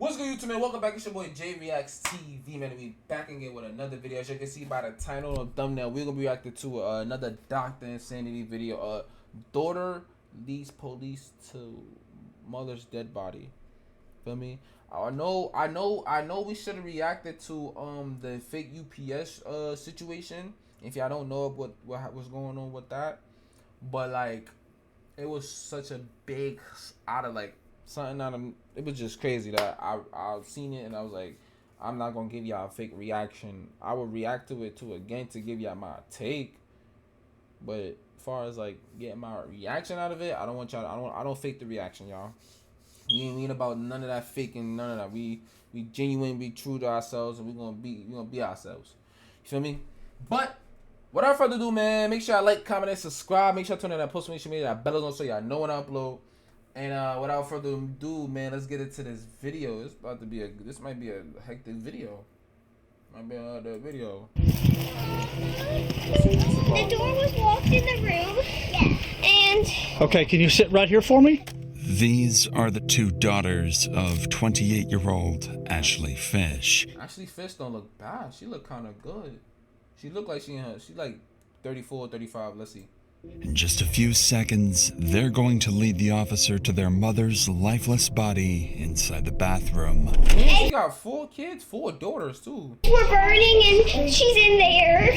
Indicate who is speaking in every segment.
Speaker 1: What's good, YouTube, man? Welcome back. It's your boy J Reacts TV, man. We back again with another video. As you can see by the title and thumbnail, we're gonna be reacting to another Dr. Insanity video. Daughter leads police to mother's dead body. Feel me? I know. We should have reacted to the fake UPS situation. If y'all don't know what was going on with that, but like, it was such a big it was just crazy that I've seen it and I was like, I'm not gonna give y'all a fake reaction. I would react to it too again to give y'all my take, but as far as like getting my reaction out of it, I don't want y'all. I don't fake the reaction, y'all. We ain't about none of that faking, none of that. We genuine, be true to ourselves, and we gonna be ourselves. You feel me? But without further ado, man, make sure I like, comment, and subscribe. Make sure I turn on that post notification, that bell on so y'all know when I upload. And without further ado, man, let's get into this video. It's about to be this might be a hectic video. Might be another video.
Speaker 2: The door was locked in the room. Yeah. And
Speaker 3: okay, can you sit right here for me?
Speaker 4: These are the two daughters of 28-year-old Ashley Fish.
Speaker 1: Ashley Fish don't look bad. She look kind of good. She look like she like 34, 35. Let's see.
Speaker 4: In just a few seconds, they're going to lead the officer to their mother's lifeless body inside the bathroom.
Speaker 1: And she got 4 kids, 4 daughters too.
Speaker 2: We're burning and she's in there.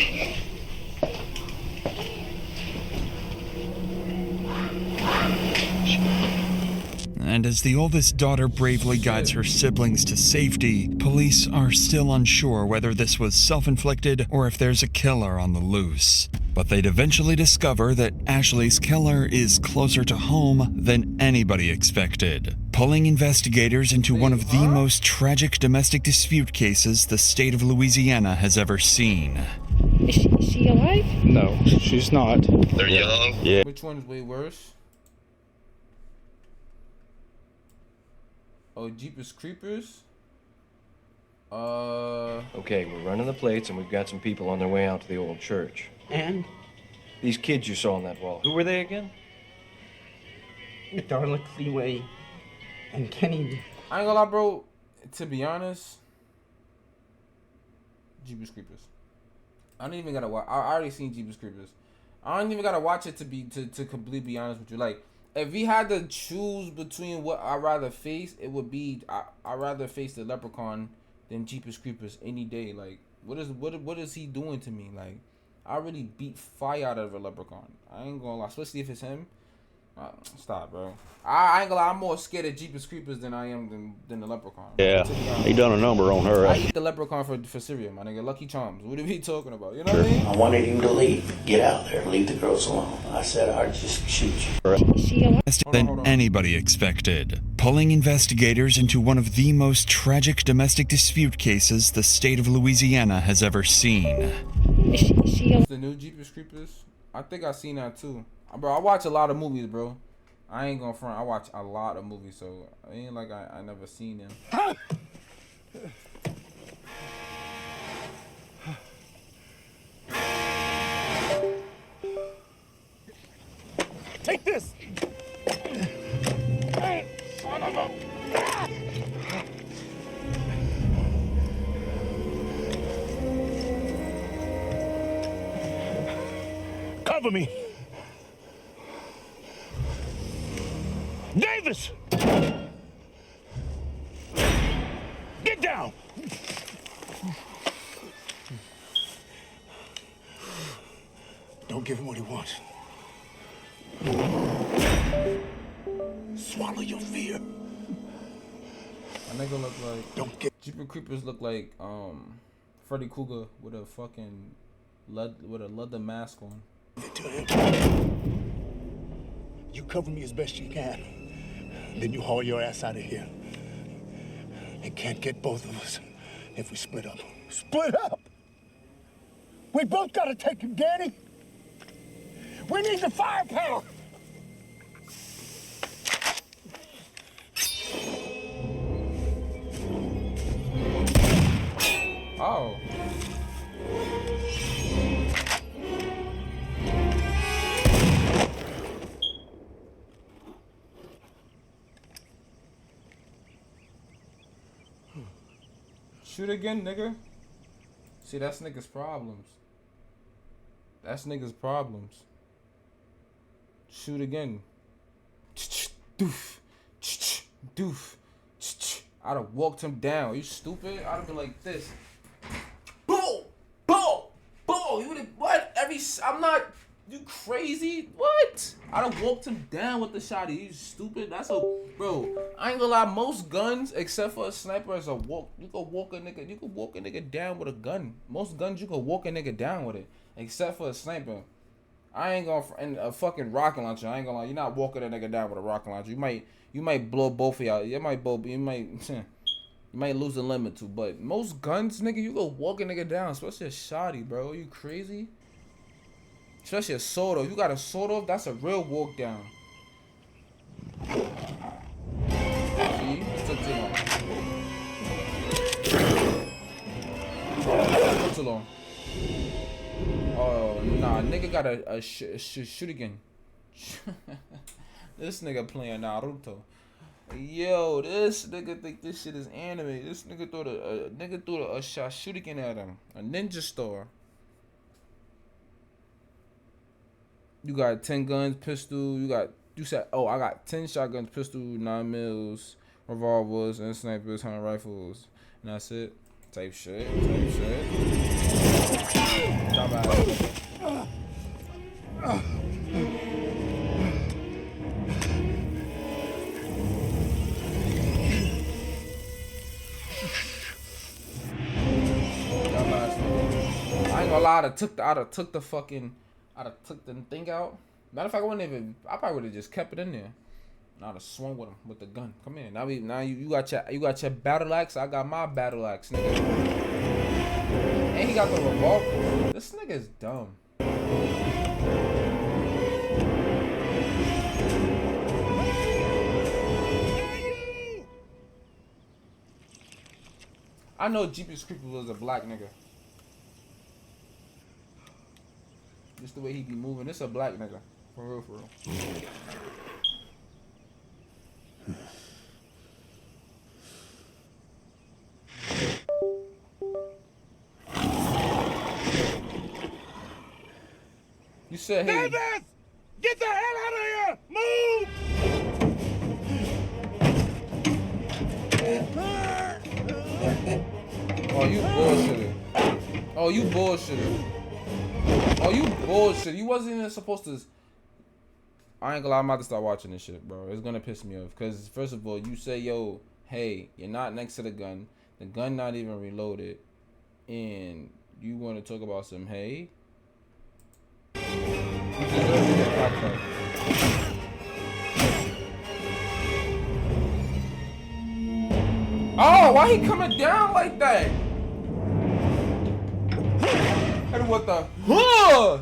Speaker 4: And as the oldest daughter bravely guides her siblings to safety, police are still unsure whether this was self-inflicted or if there's a killer on the loose. But they'd eventually discover that Ashley's killer is closer to home than anybody expected, pulling investigators into one of the most tragic domestic dispute cases the state of Louisiana has ever seen.
Speaker 5: Is she alive?
Speaker 3: No, she's not.
Speaker 6: They're young.
Speaker 3: Yeah.
Speaker 1: Which one's way worse? Oh, Jeepers Creepers.
Speaker 6: Okay, we're running the plates and we've got some people on their way out to the old church.
Speaker 5: And
Speaker 6: These kids you saw on that wall, who were they again?
Speaker 5: Darla Cleaway and Kenny.
Speaker 1: I ain't gonna lie, bro. To be honest, Jeepers Creepers. I don't even gotta watch. I already seen Jeepers Creepers. I don't even gotta watch it to completely be honest with you. Like, if we had to choose between what I'd rather face, it would be I'd rather face the Leprechaun than Jeepers Creepers any day. Like, what is he doing to me? Like, I really beat fire out of a Leprechaun. I ain't gonna lie, especially if it's him. Stop, bro. I ain't gonna lie, I'm more scared of Jeepers Creepers than I am than the Leprechaun.
Speaker 3: Yeah, he done a number on her.
Speaker 1: I eat the Leprechaun for cereal, my nigga. Lucky Charms. What are we talking about? You know what I mean?
Speaker 7: I wanted him to leave. Get out there. Leave the girls alone. I said I'd just shoot you.
Speaker 5: Is she alive?
Speaker 4: Than anybody expected, pulling investigators into one of the most tragic domestic dispute cases the state of Louisiana has ever seen.
Speaker 5: Is she alive?
Speaker 1: The new Jeepers Creepers. I think I seen that too. Bro, I watch a lot of movies, bro. I ain't gonna front. I watch a lot of movies, so it ain't like I never seen them.
Speaker 3: Take this! Son of a... Cover me! Davis! Get down! Don't give him what he wants. Swallow your fear.
Speaker 1: My nigga look like
Speaker 3: Don't get...
Speaker 1: Jeepers Creepers look like Freddy Krueger with a fucking leather mask on.
Speaker 3: it to him. You cover me as best you can. Then you haul your ass out of here. They can't get both of us if we split up. Split up? We both gotta take him, Danny. We need the firepower.
Speaker 1: Oh. Shoot again, nigga. See, that's niggas' problems. That's niggas' problems. Shoot again. Doof. Doof. I'd have walked him down. Are you stupid? I'd have been like this. Boom! Boom! Boom! You would've, what? I'm not, you crazy? What? I'd have walked him down with the shotty. You stupid? That's a, bro, I ain't gonna lie, most guns, except for a sniper, is a walk. You can walk a nigga down with a gun. Most guns, you can walk a nigga down with it. Except for a sniper. I ain't gonna, and a fucking rocket launcher, I ain't gonna lie, you're not walking a nigga down with a rocket launcher. You might blow both of y'all. You might lose a limb or two. But most guns, nigga, you go walk a nigga down, especially a shotty, bro. Are you crazy? Especially a sword off. You got a sword off, that's a real walk down. See? It took too long. It took too long. Oh, nah, nigga got a shoot again. This nigga playing Naruto. Yo, this nigga think this shit is anime. This nigga threw a shuriken at him. A ninja star. You got 10 guns, pistol. You said, oh, I got 10 shotguns, pistol, 9 mils, revolvers, and snipers, 100 rifles. And that's it. Type shit. Stop out. I ain't gonna lie, I'd have took the thing out. Matter of fact, I probably would have just kept it in there. And I'd have swung with him with the gun. Come in. Now you got your battle axe, I got my battle axe, nigga. And he got the revolver. This nigga is dumb. I know Jeepers Creepers was a black nigga. Just the way he be moving. This a black nigga. For real, for real. You said, hey.
Speaker 3: Davis! Get the hell out of here! Move!
Speaker 1: Oh, you bullshitting. Oh, you bullshitting. Oh, you bullshit. You wasn't even supposed to. I ain't gonna lie, I'm about to start watching this shit, bro. It's gonna piss me off. Because, first of all, you say, yo, hey, you're not next to the gun. The gun not even reloaded. And you want to talk about some, hey? You deserve to get packed up. Oh, why he coming down like that? And what the? Huh?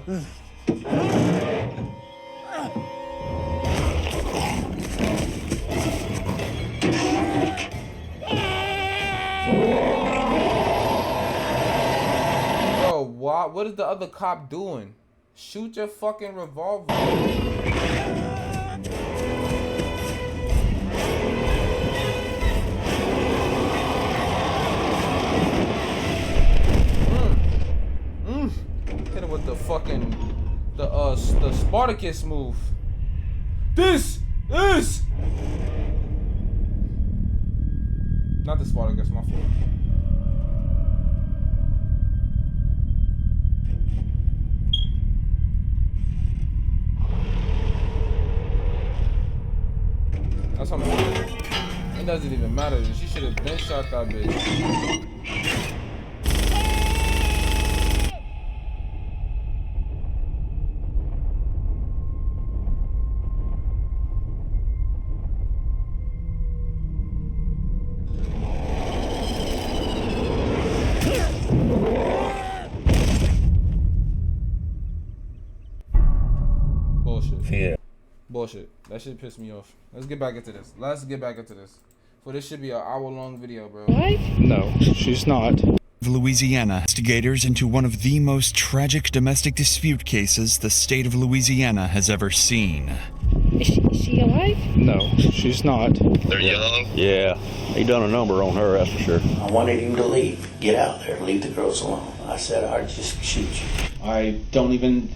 Speaker 1: Bro, what is the other cop doing? Shoot your fucking revolver. Hit him with the fucking the Spartacus move. This is not the Spartacus, my fault. That's how much. It doesn't even matter. She should have been shot that bitch. Bullshit. That shit pissed me off. Let's get back into this. For this should be an hour-long video, bro.
Speaker 5: What?
Speaker 8: No, she's not.
Speaker 4: Louisiana investigators into one of the most tragic domestic dispute cases the state of Louisiana has ever seen.
Speaker 5: Is she alive?
Speaker 8: No, she's not.
Speaker 9: They're young?
Speaker 8: Yeah, he done a number on her, that's for sure.
Speaker 7: I wanted him to leave. Get out there. Leave the girls alone. I said I'd just shoot you.
Speaker 10: I don't even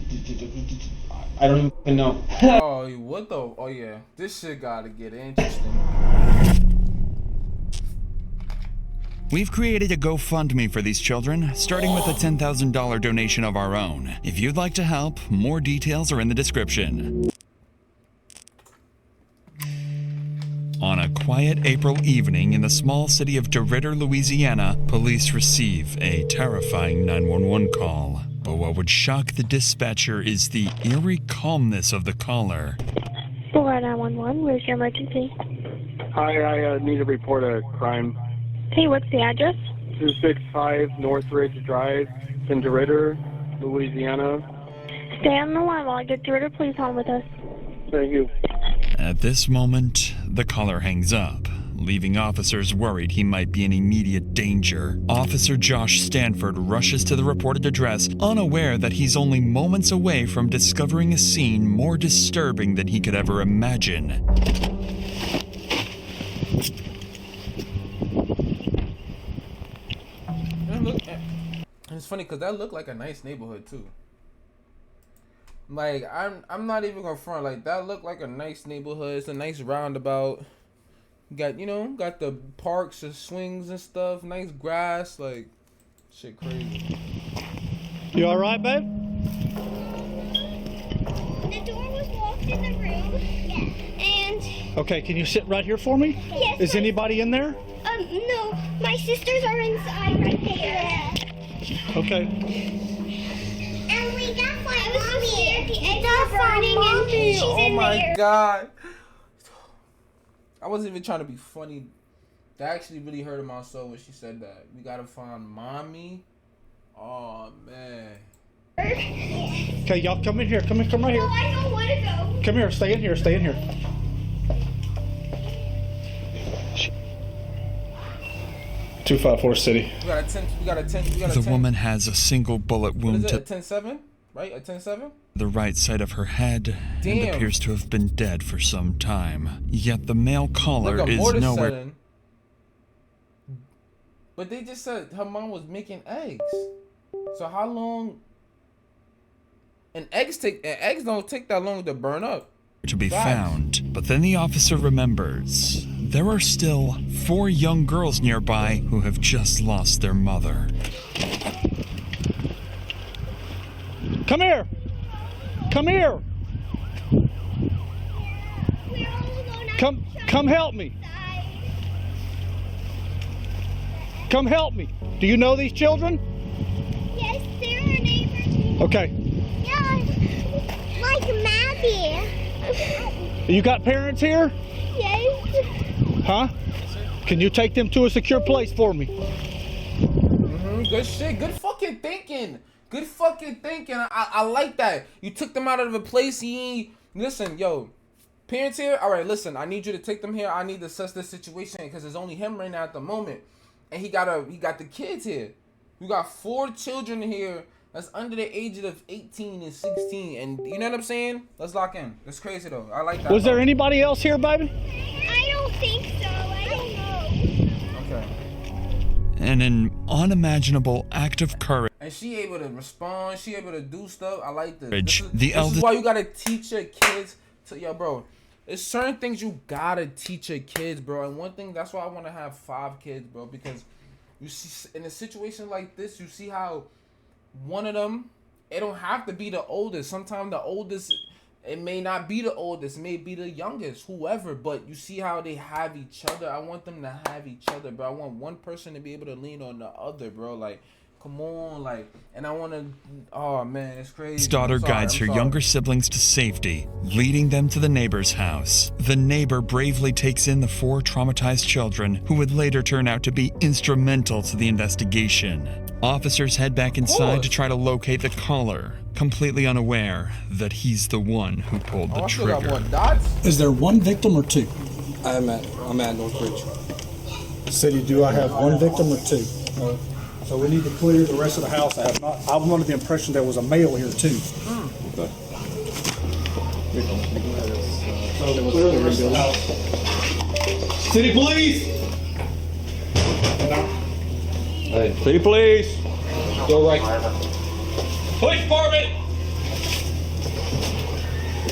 Speaker 10: know.
Speaker 1: Oh, what the? Oh yeah, this shit gotta get interesting.
Speaker 4: We've created a GoFundMe for these children, starting with a $10,000 donation of our own. If you'd like to help, more details are in the description. On a quiet April evening in the small city of DeRidder, Louisiana, police receive a terrifying 911 call. But what would shock the dispatcher is the eerie calmness of the caller.
Speaker 2: 911, where's your emergency?
Speaker 8: Hi, I need to report a crime.
Speaker 2: Hey, what's the address?
Speaker 8: 265 Northridge Drive in DeRidder, Louisiana.
Speaker 2: Stay on the line while I get through to please hold with us.
Speaker 8: Thank you.
Speaker 4: At this moment, the caller hangs up, leaving officers worried he might be in immediate danger. Officer Josh Stanford rushes to the reported address, unaware that he's only moments away from discovering a scene more disturbing than he could ever imagine.
Speaker 1: And it's funny because that looked like a nice neighborhood too. Like I'm not even gonna front, like that looked like a nice neighborhood. It's a nice roundabout. Got got the parks and swings and stuff, nice grass, like shit crazy.
Speaker 8: You all right, babe?
Speaker 2: The door was locked in the room. Yeah. And
Speaker 8: Okay, can you sit right here for me?
Speaker 2: yes.
Speaker 8: Is anybody in there?
Speaker 2: No, my sisters are inside right there.
Speaker 8: Okay.
Speaker 2: And we got my mommy. The eggs are burning and she's
Speaker 1: Oh
Speaker 2: in
Speaker 1: my
Speaker 2: there.
Speaker 1: god. I wasn't even trying to be funny. That actually really hurt my soul when she said that. We gotta find mommy. Oh man.
Speaker 8: Okay, y'all come in here. Come right
Speaker 2: No,
Speaker 8: here.
Speaker 2: I don't want to go.
Speaker 8: Come here. Stay in here. Stay in here. 254 City.
Speaker 1: We got a 10.
Speaker 4: The woman has a single bullet
Speaker 1: What is
Speaker 4: wound
Speaker 1: it?
Speaker 4: to
Speaker 1: A 10-7? Right? A 10-7?
Speaker 4: the right side of her head and
Speaker 1: Damn.
Speaker 4: appears to have been dead for some time. Yet the male caller
Speaker 1: Like a
Speaker 4: is
Speaker 1: mortar
Speaker 4: nowhere.
Speaker 1: setting. But they just said her mom was making eggs. So how long? And eggs don't take that long to burn up.
Speaker 4: To be
Speaker 1: Facts.
Speaker 4: found. But then the officer remembers there are still 4 young girls nearby who have just lost their mother.
Speaker 8: Come here! Come here!
Speaker 2: We're all alone.
Speaker 8: Come help me! Come help me! Do you know these children?
Speaker 2: Yes, they're our neighbors.
Speaker 8: Okay.
Speaker 2: Yeah, like Maddie.
Speaker 8: You got parents here?
Speaker 2: Yes.
Speaker 8: Huh? Can you take them to a secure place for me?
Speaker 1: Good shit. Good fucking thinking. Good fucking thinking. I like that. You took them out of a place. Listen, yo. Parents here? All right, listen. I need you to take them here. I need to assess this situation because there's only him right now at the moment. And he got the kids here. You got 4 children here that's under the age of 18 and 16. And you know what I'm saying? Let's lock in. That's crazy, though. I like that.
Speaker 8: Was there anybody else here, baby?
Speaker 2: I don't think so. I don't know.
Speaker 1: Okay.
Speaker 4: And an unimaginable act of courage.
Speaker 1: And she able to respond. She able to do stuff. I like this.
Speaker 4: The
Speaker 1: This
Speaker 4: eldest-
Speaker 1: is why you gotta teach your kids. Yo, bro. There's certain things you gotta teach your kids, bro. And one thing, that's why I want to have 5 kids, bro. Because you see, in a situation like this, you see how one of them, it don't have to be the oldest. Sometimes the oldest, it may not be the oldest. It may be the youngest, whoever. But you see how they have each other. I want them to have each other, bro. I want one person to be able to lean on the other, bro. Like, come on, like, and I want to, oh, man, it's crazy.
Speaker 4: His daughter guides her younger siblings to safety, leading them to the neighbor's house. The neighbor bravely takes in the 4 traumatized children, who would later turn out to be instrumental to the investigation. Officers head back inside to try to locate the caller, completely unaware that he's the one who pulled the
Speaker 1: I still got
Speaker 4: trigger.
Speaker 1: more dots.
Speaker 11: Is there one victim or 2?
Speaker 10: I'm at Northridge.
Speaker 11: City, do I have one victim or 2? So we need to clear the rest of the house. I'm under the impression there was a male here too.
Speaker 10: Okay.
Speaker 11: City police!
Speaker 6: Hey.
Speaker 11: City police! Go right. Police department!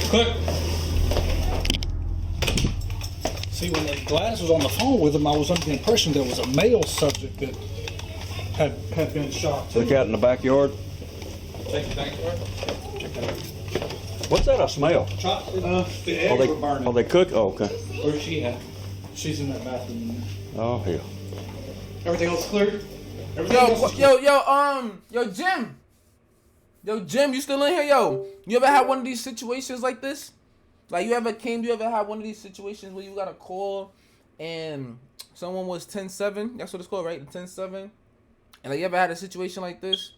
Speaker 11: Quick! See, when Gladys was on the phone with him, I was under the impression there was a male subject that had been shot.
Speaker 10: Look out in the backyard.
Speaker 11: Take the backyard.
Speaker 10: What's that? A smell?
Speaker 11: The eggs were burning.
Speaker 10: Are they cook? Oh, okay.
Speaker 11: Where's she at? She's in that bathroom.
Speaker 10: Oh, hell.
Speaker 11: Everything else clear? Everything else is clear.
Speaker 1: Yo, Jim, you still in here, yo? You ever had one of these situations like this? Like, you ever had one of these situations where you got a call and someone was 10-7? That's what it's called, right? 10-7? And, like, you ever had a situation like this?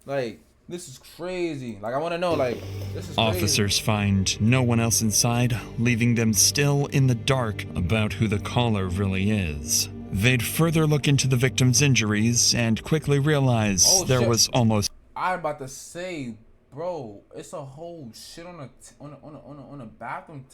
Speaker 1: Like, this is crazy. Like, I want to know, like, this is crazy.
Speaker 4: Officers find no one else inside, leaving them still in the dark about who the caller really is. They'd further look into the victim's injuries and quickly realize was almost...
Speaker 1: I'm about to say, bro, it's a whole shit on a bathroom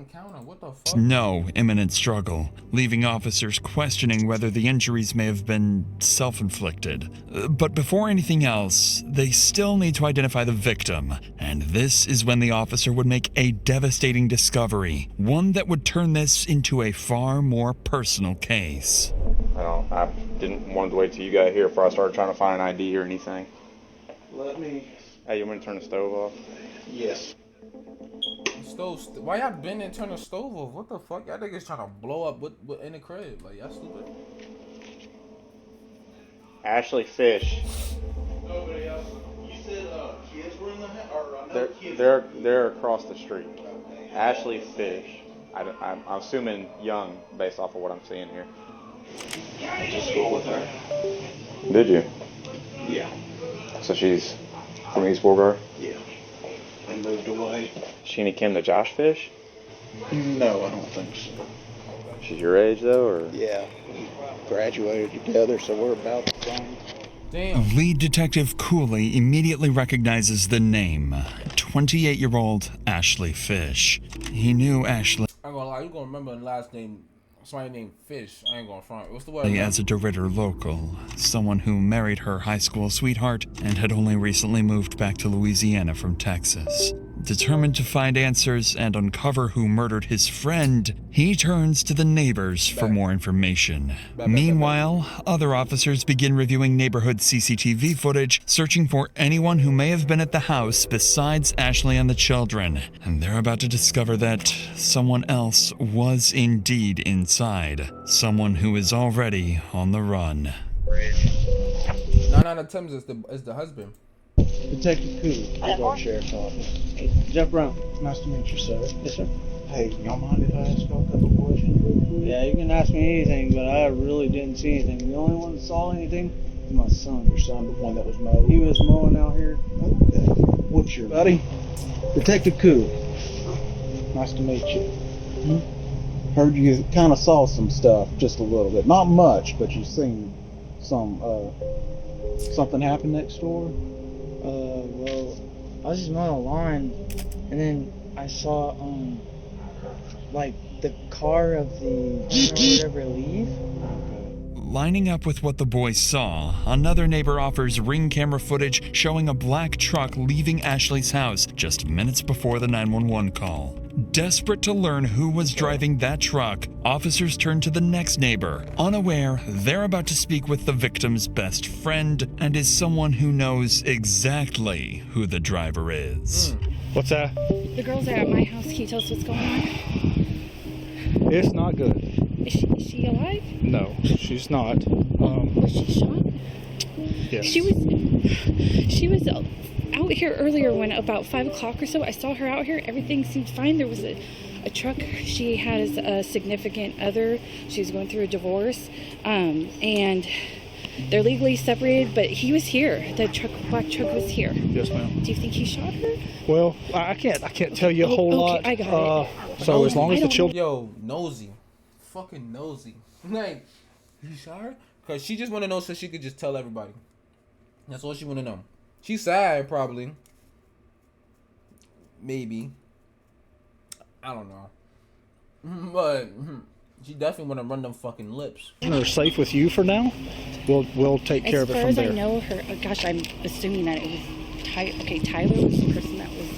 Speaker 1: counter. What the fuck?
Speaker 4: no imminent struggle, leaving officers questioning whether the injuries may have been self-inflicted. But before anything else, they still need to identify the victim, and this is when the officer would make a devastating discovery, one that would turn this into a far more personal case.
Speaker 9: I didn't want to wait till you got here before I started trying to find an ID or anything.
Speaker 3: Let me...
Speaker 9: Hey, you want me to turn the stove off?
Speaker 3: Yes.
Speaker 1: Why y'all been and turn the stove off? What the fuck? Y'all niggas trying to blow up what in the crib? Like, y'all stupid.
Speaker 9: Ashley Fish.
Speaker 3: Nobody else. You said kids were in the
Speaker 9: house? They're across the street. Okay. Ashley Fish. I'm assuming young based off of what I'm seeing here.
Speaker 3: I went to school with her.
Speaker 9: Did you?
Speaker 3: Yeah.
Speaker 9: So she's from East Beauregard?
Speaker 3: Yeah. They moved away.
Speaker 9: She any kin to Josh Fish?
Speaker 3: No, I don't think so.
Speaker 9: She's your age though, or?
Speaker 3: Yeah. We graduated together, so we're about the same.
Speaker 1: Damn.
Speaker 4: Lead Detective Cooley immediately recognizes the name, 28-year-old Ashley Fish. He knew Ashley
Speaker 1: I'm gonna lie, you gonna remember the last name, somebody named Fish. I ain't gonna front. What's the word?
Speaker 4: as a DeRitter local, someone who married her high school sweetheart and had only recently moved back to Louisiana from Texas. Determined to find answers and uncover who murdered his friend, he turns to the neighbors for more information. Meanwhile, other officers begin reviewing neighborhood CCTV footage, searching for anyone who may have been at the house besides Ashley and the children. And they're about to discover that someone else was indeed inside. Someone who is already on the run.
Speaker 1: 9 out of 10 is the husband.
Speaker 3: Detective Cooley, Beauregard Sheriff's Office. Hey, Jeff Brown. Nice to meet you, sir. Yes, sir. Hey, y'all mind if I ask y'all a couple questions real quick?
Speaker 5: Yeah, you can ask me anything, but I really didn't see anything. The only one that saw anything was my son.
Speaker 3: Your son, the one that was mowing?
Speaker 5: He was mowing out here.
Speaker 3: Okay. What's your...
Speaker 5: Buddy, Detective Cooley.
Speaker 3: Nice to meet you. Heard you kind of saw some stuff, just a little bit. Not much, but you seen some, something happen next door?
Speaker 5: Well, I was just mowing the lawn, and then I saw, like, the car of the owner or whatever leave.
Speaker 4: Lining up with what the boys saw, another neighbor offers ring camera footage showing a black truck leaving Ashley's house just minutes before the 911 call. Desperate to learn who was driving that truck, officers turn to the next neighbor, unaware they're about to speak with the victim's best friend and is someone who knows exactly who the driver is.
Speaker 11: What's that?
Speaker 12: The girls are at my house. Can you tell us what's going on?
Speaker 11: It's not good.
Speaker 12: Is she alive?
Speaker 11: No, she's not.
Speaker 12: Was she shot?
Speaker 11: Yes.
Speaker 12: She was out here earlier when about 5 o'clock or so. I saw her out here. Everything seemed fine. There was a truck. She had a significant other. She was going through a divorce, and they're legally separated. But he was here. The black truck was here.
Speaker 11: Yes, ma'am.
Speaker 12: Do you think he shot her?
Speaker 11: Well, I can't tell you a whole lot.
Speaker 12: I got it.
Speaker 11: So as long as the children...
Speaker 1: Yo, nosy. Fucking nosy. Like, you shot her? Because she just want to know so she could just tell everybody. That's all she want to know. She's sad, probably. Maybe. I don't know. But she definitely want to run them fucking lips.
Speaker 8: Are safe with you for now. We'll take care of it from
Speaker 12: As far
Speaker 8: there.
Speaker 12: as I know, her. Gosh, I'm assuming that it was Tyler was the person that was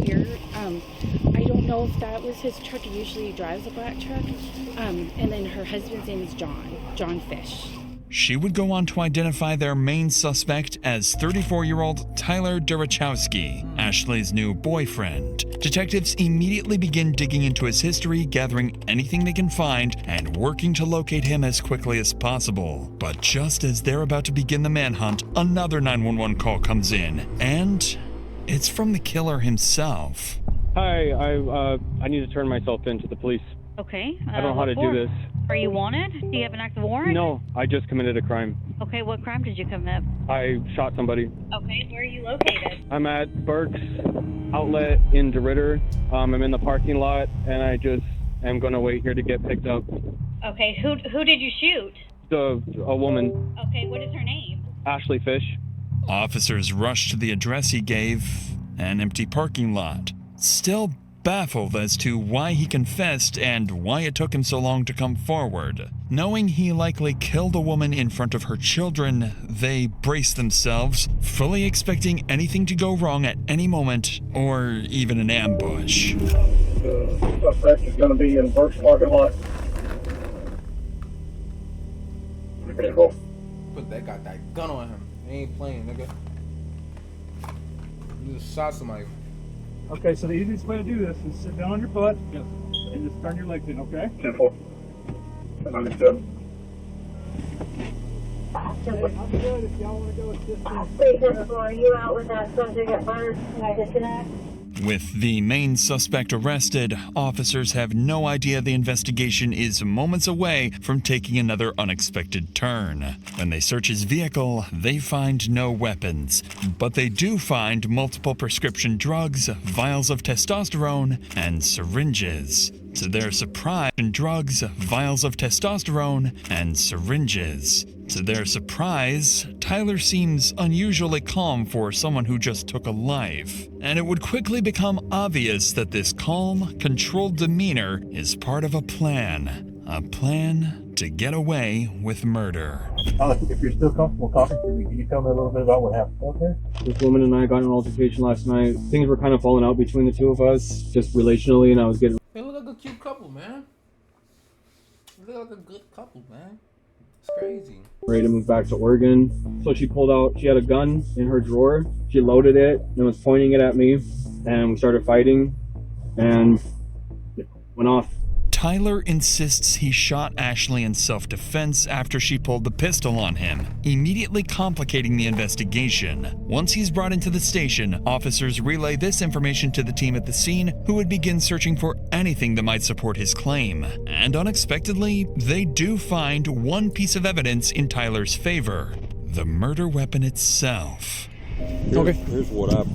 Speaker 12: here. I don't know if that was his truck. He usually drives a black truck. And then her husband's name is John Fish.
Speaker 4: She would go on to identify their main suspect as 34-year-old Tyler Durachowski, Ashley's new boyfriend. Detectives immediately begin digging into his history, gathering anything they can find, and working to locate him as quickly as possible. But just as they're about to begin the manhunt, another 911 call comes in, and it's from the killer himself.
Speaker 13: Hi, I need to turn myself in to the police.
Speaker 14: Okay.
Speaker 13: I don't know how to do this.
Speaker 14: Are you wanted? Do you have an active warrant?
Speaker 13: No, I just committed a crime.
Speaker 14: Okay, what crime did you commit?
Speaker 13: I shot somebody.
Speaker 14: Okay, where are you located?
Speaker 13: I'm at Burke's Outlet in DeRitter. I'm in the parking lot, and I just am going to wait here to get picked up.
Speaker 14: Okay, who did you shoot?
Speaker 13: A woman.
Speaker 14: Okay, what is her name?
Speaker 13: Ashley Fish.
Speaker 4: Officers rush to the address he gave, an empty parking lot. Still baffled as to why he confessed and why it took him so long to come forward. Knowing he likely killed a woman in front of her children, they brace themselves, fully expecting anything to go wrong at any moment, or even an ambush.
Speaker 8: The suspect is going to be in Burke's parking lot.
Speaker 1: But they got that gun on him. They ain't playing, nigga. You just shot somebody.
Speaker 8: Okay, so the easiest way to do this is sit down on your butt and just turn your legs in, okay? Understood. I'm good if y'all want to go with distance.
Speaker 2: Are you out with that subject at first? Can I disconnect?
Speaker 4: With the main suspect arrested, officers have no idea the investigation is moments away from taking another unexpected turn. When they search his vehicle, they find no weapons, but they do find multiple prescription drugs, vials of testosterone, and syringes. To their surprise, drugs, vials of testosterone, and syringes. To their surprise, Tyler seems unusually calm for someone who just took a life, and it would quickly become obvious that this calm, controlled demeanor is part of a plan to get away with murder.
Speaker 8: If you're still comfortable talking to me, can you tell me a little bit about what happened? Okay.
Speaker 13: This woman and I got in an altercation last night. Things were kind of falling out between the two of us, just relationally, and I was getting...
Speaker 1: They look like a cute couple, man. They look like a good couple, man. It's crazy.
Speaker 13: Ready to move back to Oregon. So she pulled out, she had a gun in her drawer. She loaded it and was pointing it at me. And we started fighting and it went off.
Speaker 4: Tyler insists he shot Ashley in self-defense after she pulled the pistol on him, immediately complicating the investigation. Once he's brought into the station, officers relay this information to the team at the scene, who would begin searching for anything that might support his claim. And unexpectedly, they do find one piece of evidence in Tyler's favor: the murder weapon itself.
Speaker 10: Here's what I've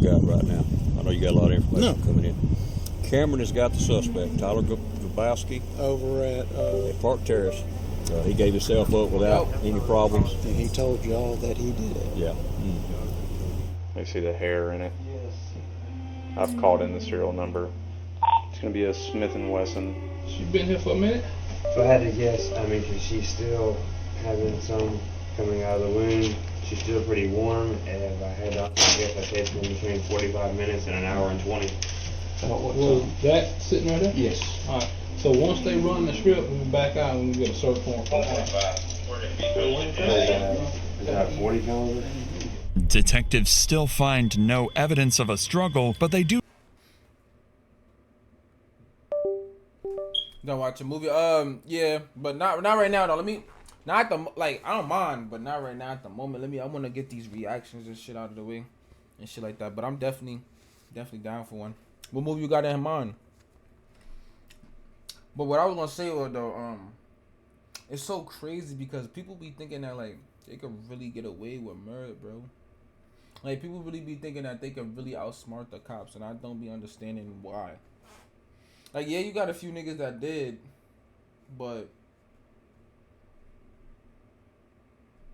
Speaker 10: got right now. I know you got a lot of information coming in. Cameron has got the suspect, Tyler Grabowski, over at Park Terrace. He gave himself up without any problems.
Speaker 15: And he told y'all that he did it.
Speaker 10: Yeah.
Speaker 9: They see the hair in it. I've called in the serial number. It's gonna be a Smith & Wesson.
Speaker 16: She been here for a minute?
Speaker 17: If I had to guess, I mean, 'cause she's still having some coming out of the wound. She's still pretty warm, and if I had to guess, I'd say it's been between 45 minutes and an hour and 20.
Speaker 16: Was that sitting right there?
Speaker 17: Yes.
Speaker 16: All right. So once they run the strip, we'll be back out and we'll get a search warrant.
Speaker 17: Is that 40 caliber?
Speaker 4: Detectives still find no evidence of a struggle, but they do.
Speaker 1: Gonna watch a movie? Yeah, but not right now though. Not at the, like, I don't mind, but not right now at the moment. I want to get these reactions and shit out of the way and shit like that. But I'm definitely down for one. What movie you got in mind? But what I was gonna say was though, it's so crazy because people be thinking that like they could really get away with murder, bro. Like people really be thinking that they can really outsmart the cops, and I don't be understanding why. Like yeah, you got a few niggas that did, but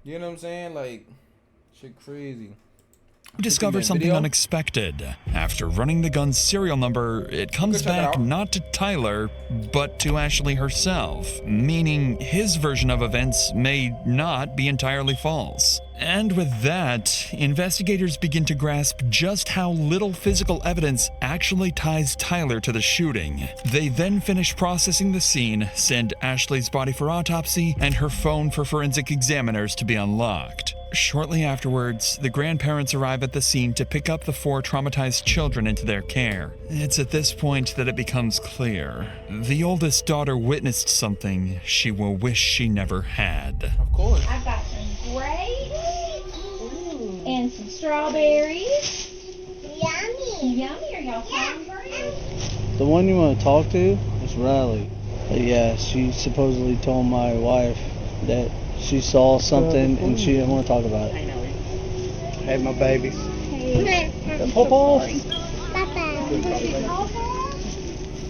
Speaker 1: you know what I'm saying? Like shit crazy.
Speaker 4: discovers something
Speaker 1: video?
Speaker 4: unexpected. After running the gun's serial number, it comes
Speaker 1: Check it
Speaker 4: back
Speaker 1: out.
Speaker 4: not to Tyler, but to Ashley herself, meaning his version of events may not be entirely false. And with that, investigators begin to grasp just how little physical evidence actually ties Tyler to the shooting. They then finish processing the scene, send Ashley's body for autopsy, and her phone for forensic examiners to be unlocked. Shortly afterwards, the grandparents arrive at the scene to pick up the 4 traumatized children into their care. It's at this point that it becomes clear. The oldest daughter witnessed something she will wish she never had.
Speaker 1: Of course.
Speaker 2: I've got some grapes and some strawberries. Yummy. Yummy. Are y'all hungry?
Speaker 5: The one you want to talk to is Riley. But yeah, she supposedly told my wife that she saw something and she didn't want to talk about it.
Speaker 2: I know.
Speaker 5: Hey, my babies.
Speaker 2: Hey.
Speaker 5: Papa.
Speaker 2: Papa.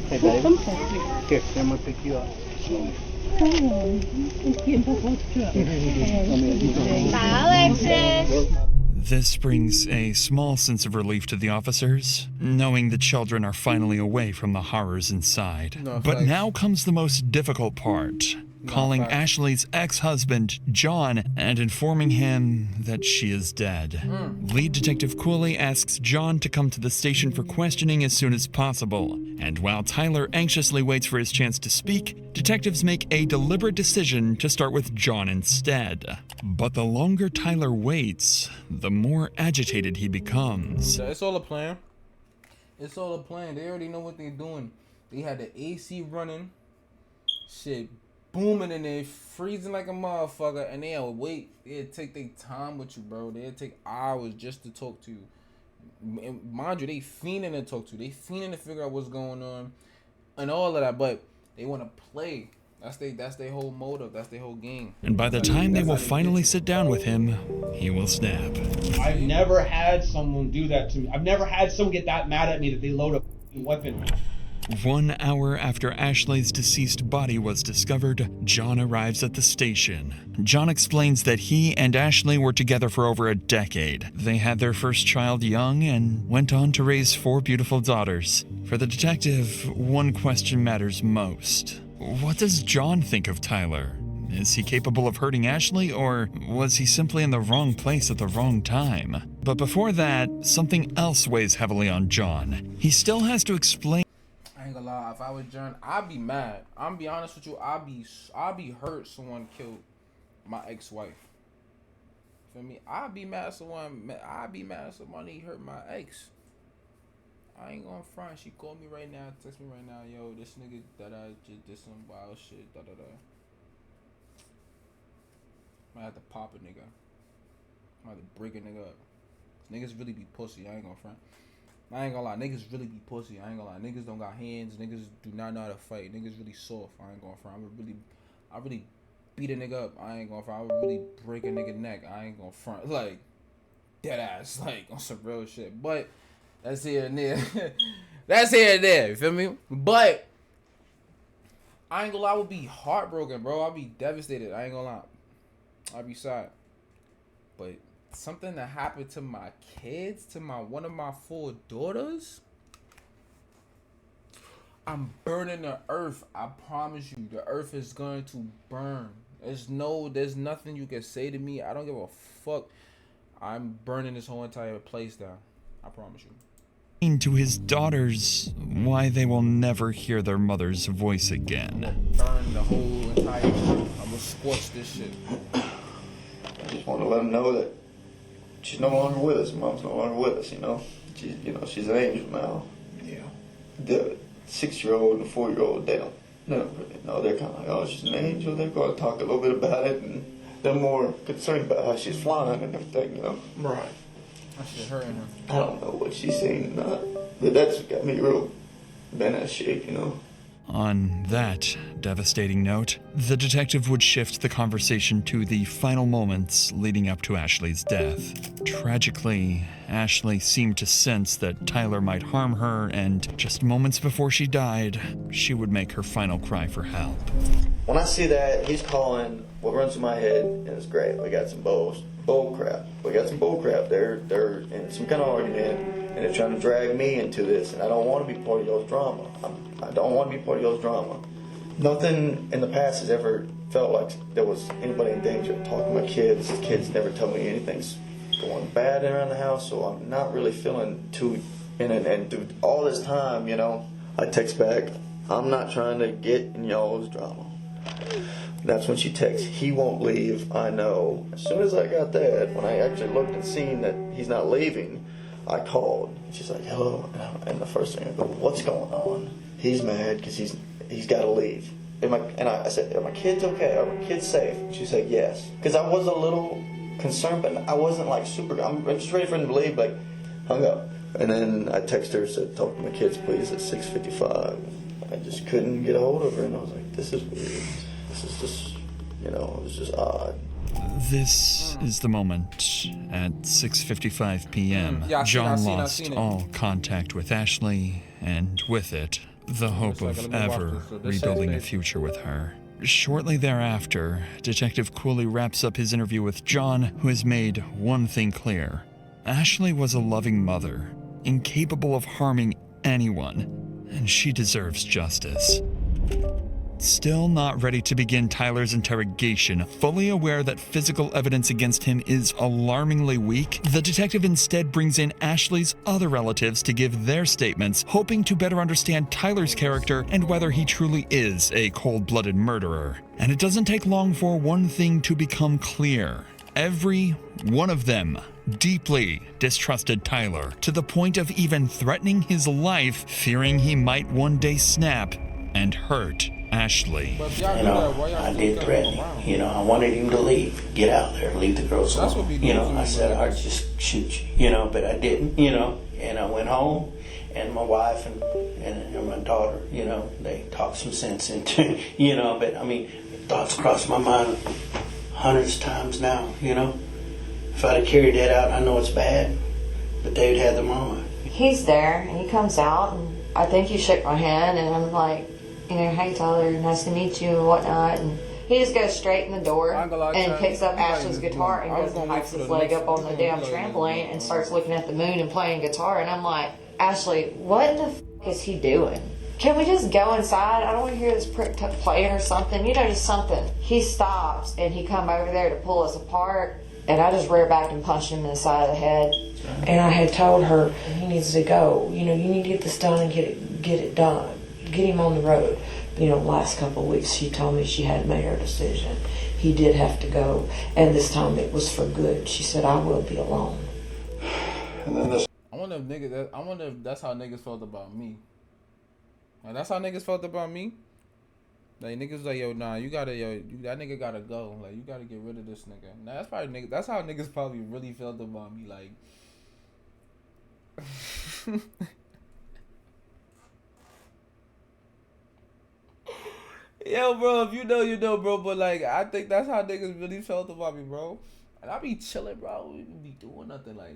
Speaker 5: Hey, baby. Here, I'm going to pick you up.
Speaker 2: Bye, Alexis.
Speaker 4: This brings a small sense of relief to the officers, knowing the children are finally away from the horrors inside.
Speaker 1: No,
Speaker 4: but
Speaker 1: thanks.
Speaker 4: now comes the most difficult part. Calling
Speaker 1: thanks.
Speaker 4: Ashley's ex-husband, John, and informing him that she is dead. Lead Detective Cooley asks John to come to the station for questioning as soon as possible. And while Tyler anxiously waits for his chance to speak, detectives make a deliberate decision to start with John instead. But the longer Tyler waits, the more agitated he becomes.
Speaker 1: It's all a plan. It's all a plan. They already know what they're doing. They had the AC running. Shit booming in there, freezing like a motherfucker, and they'll wait. They'll take their time with you, bro. They'll take hours just to talk to you. And mind you, they fiending to talk to you. They fiending to figure out what's going on and all of that, but they want to play. That's their whole motive. That's their whole game.
Speaker 4: And by the time they will finally sit down with him, he will snap.
Speaker 18: I've never had someone do that to me. I've never had someone get that mad at me that they load a f***ing weapon.
Speaker 4: 1 hour after Ashley's deceased body was discovered, John arrives at the station. John explains that he and Ashley were together for over a decade. They had their first child young and went on to raise 4 beautiful daughters. For the detective, one question matters most. What does John think of Tyler? Is he capable of hurting Ashley, or was he simply in the wrong place at the wrong time? But before that, something else weighs heavily on John. He still has to explain.
Speaker 1: I ain't gonna lie, if I was John, I'd be mad. I'm gonna be honest with you, I'd be hurt someone killed my ex-wife. Feel me? I'd be mad somebody hurt my ex. I ain't gonna front. She called me right now, text me right now, yo, this nigga that I just did some wild shit, Might have to pop a nigga. Might have to break a nigga up. Niggas really be pussy, I ain't gonna front. I ain't gonna lie, niggas really be pussy. I ain't gonna lie, niggas don't got hands. Niggas do not know how to fight. Niggas really soft. I ain't gonna front. I really beat a nigga up. I ain't gonna front. I would really break a nigga neck. I ain't gonna front. Like dead ass, like on some real shit. But that's here and there. That's here and there. You feel me? But I ain't gonna lie, I would be heartbroken, bro. I'd be devastated. I ain't gonna lie. I'd be sad. But something that happened to my kids, to one of my 4 daughters, I'm burning the earth. I promise you, the earth is going to burn. There's nothing you can say to me. I don't give a fuck. I'm burning this whole entire place down. I promise you.
Speaker 4: To his daughters why they will never hear their mother's voice again.
Speaker 1: Burn the whole entire earth. I'm gonna scorch this shit.
Speaker 19: I just want to let them know that she's no longer with us. Mom's no longer with us, you know. She's an angel now. Yeah. The 6-year-old and the 4-year-old, they don't really know. They're kind of like, oh, she's an angel. They're going to talk a little bit about it, and they're more concerned about how she's flying and everything, you know. Right.
Speaker 1: That shit hurting her.
Speaker 19: I don't know what she's seen or not, but that's got me real bent out of shape, you know.
Speaker 4: On that devastating note, the detective would shift the conversation to the final moments leading up to Ashley's death. Tragically, Ashley seemed to sense that Tyler might harm her, and just moments before she died, she would make her final cry for help.
Speaker 19: when I see that, he's calling. What runs through my head, and it's great. We got some bull crap. We got some bull crap. They're in some kind of argument, and they're trying to drag me into this, and I don't want to be part of y'all's drama. I don't want to be part of y'all's drama. Nothing in the past has ever felt like there was anybody in danger. Talking to my kids, the kids never tell me anything's going bad around the house, so I'm not really feeling too in it. And through all this time, you know, I text back, I'm not trying to get in y'all's drama. That's when she texts, he won't leave, I know. As soon as I got that, when I actually looked and seen that he's not leaving, I called. She's like, hello. And the first thing I go, what's going on? He's mad because he's got to leave. And I said, are my kids okay? Are my kids safe? She said, yes. Because I was a little concerned, but I wasn't like super, I'm just ready for him to leave, like, hung up. And then I texted her, said, talk to my kids, please, at 6:55. I just couldn't get a hold of her, and I was like, this is weird. This is just, you know, it was just odd.
Speaker 4: This is the moment at 6:55 p.m. John lost all contact with Ashley, and with it, the hope of ever rebuilding a future with her. Shortly thereafter, Detective Cooley wraps up his interview with John, who has made one thing clear. Ashley was a loving mother, incapable of harming anyone, and she deserves justice. Still not ready to begin Tyler's interrogation, fully aware that physical evidence against him is alarmingly weak, the detective instead brings in Ashley's other relatives to give their statements, hoping to better understand Tyler's character and whether he truly is a cold-blooded murderer. And it doesn't take long for one thing to become clear. Every one of them deeply distrusted Tyler, to the point of even threatening his life, fearing he might one day snap and hurt Ashley.
Speaker 7: You know, I did threaten him. You know, I wanted him to leave, get out there, leave the girls alone. You know, I said I'd just shoot you. You know, but I didn't. You know, and I went home, and my wife and my daughter, you know, they talked some sense into. You know, but I mean, thoughts crossed my mind hundreds of times now. You know, if I'd have carried that out, I know it's bad, but they'd had the mama.
Speaker 20: He's there, and he comes out, and I think he shook my hand, and I'm like, you know, hey Tyler, nice to meet you and whatnot. And he just goes straight in the door and picks up Ashley's guitar and goes and hikes his leg up on the damn trampoline and starts looking at the moon and playing guitar. And I'm like, Ashley, what in the f*** is he doing? Can we just go inside? I don't want to hear this prick playing or something. You know, just something. He stops and he come over there to pull us apart. And I just rear back and punched him in the side of the head. And I had told her, he needs to go. You know, you need to get this done and get it done. Get him on the road. You know, last couple of weeks she told me she hadn't made her decision. He did have to go, and this time it was for good. She said, I will be alone.
Speaker 1: And then this. I wonder if that's how niggas felt about me. Like, that's how niggas felt about me. Like, niggas was like, yo, nah, that nigga gotta go. Like, you gotta get rid of this nigga. Nah, that's how niggas probably really felt about me. Like. Yo, bro, if you know, you know, bro. But, like, I think that's how niggas really felt about me, bro. And I be chilling, bro. We be doing nothing. Like,